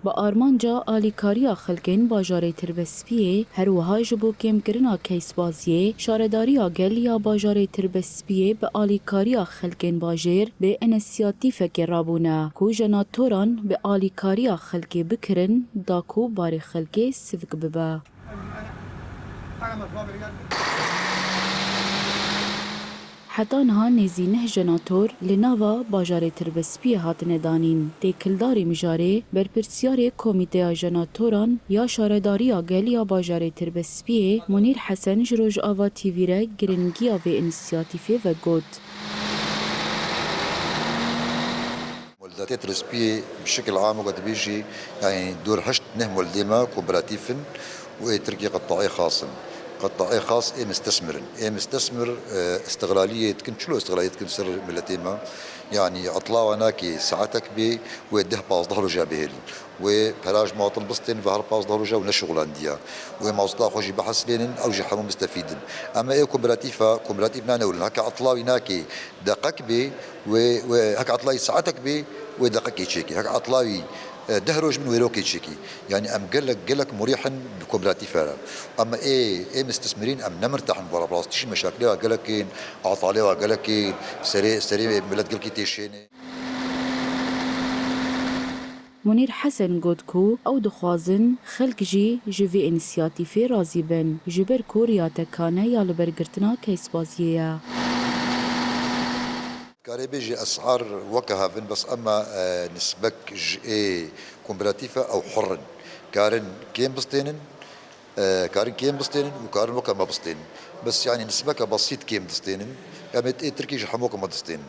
با آرمانجا آلیکاریا خلکین باجاره تربسپیه هر وها جبو کم کرنا کیس بازیه شارداریا گلیا باجاره تربسپیه به آلیکاریا خلکین باجر به انسیاتیف که رابونا کو جناتوران به آلیکاریا خلکی بکرن داکو بار خلکی سفک ببا. حتی نها نزینه جناتور لناوا باجاره تربسپی هاتنه دانین. تکلداری مجاره برپرسیار کمیته جناتوران یا شارداری آگلیا باجاره تربسپی منیر حسن جروج آوا تیویره گرنگی آوه انسیاتیفه و گود. مولدات تربسپی بشكل عام وقت بيجي يعني دور هشت نهم مولديما كوبراتيفن وتركي قطاعي خاص. قطاعي خاص مستثمر استغلاليه كنت شلو استغلاليه كنت سر ملتيما يعني عطلاوه ناكي ساعتك بي ويده باز ظهره جابهل وبراج مواطن بسطين ظهر باز ظهره جا ونشغلان ديا وموصلا خوجي بحث لين او جي حمو مستفيدين اما كوبراتيف نانا ولا هكا عطلاوي ناكي دقك بي وهكا عطلاوي ساعتك بي ودقك يشيكي هكا عطلاوي دهروج من ويروكي تشيكي يعني ام قالك مريحا بكوبراتيفا اما ايه مستثمرين ام نمرتاح برا بلاص تشي مشاكلها قالك اعطاليها قالك سري بلاد قالك تيشيني. منیر حسن گودکو او دخوازن خلق جوی انسیاتیفی رازی بن جبر کوریاتکانه یا لبرگرتنا کیس بازیه. كاري بيجي اسعار وكهافن بس اما نسبك كومبراتيفا او حرن كارن كيم بسطينن وكارن وكا ما بسطين بس يعني نسبك بسيط كيم بسطينن يعني تركي جحموك ما بسطين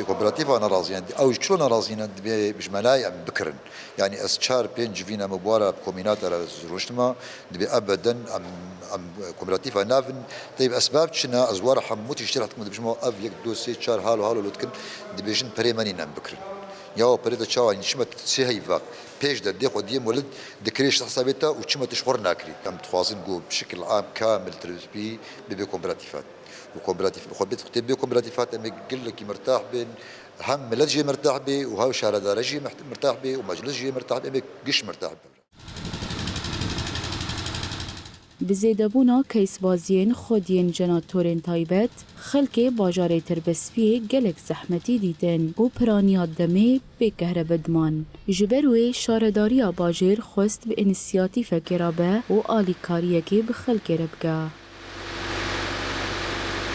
كوبراتيفا انا راضي يعني او شلون راضيين بجملاي ام بكرن يعني اسشار بين جفينا مبواره بكومينات روشتما دبي ابدا ام كوبراتيفا نافن طيب اسباب شنا ازوار حموت اشتريت كم بجمو اف يك دوسي شار هالو لوتكن دبي جن بريماني نام بكرن يا بريدا تشاو يعني شمت سي هيفا بيج دا ديق وديم ولد دكريش حسابيتها وشمت تشخور ناكري ام تخوازن جو بشكل عام كامل تربي بكوبراتيفات وكوبراتيف خبيت كتب كوبراتيفات أمي قل لك مرتاح بين هم ملجي مرتاح به وهاو شهر جي مرتاح به ومجلس جي مرتاح به قش مرتاح به. بزیدبونا کیس بازیین خودین جناتورین تایبت خلک باجاره تربسپی گلک زحمتی دیدن و پرانیات دمی به کهربدمان. جبروی شارداری باجر خواست به انسیاتیف کرابه و آلیکاریه که به خلک ربگه.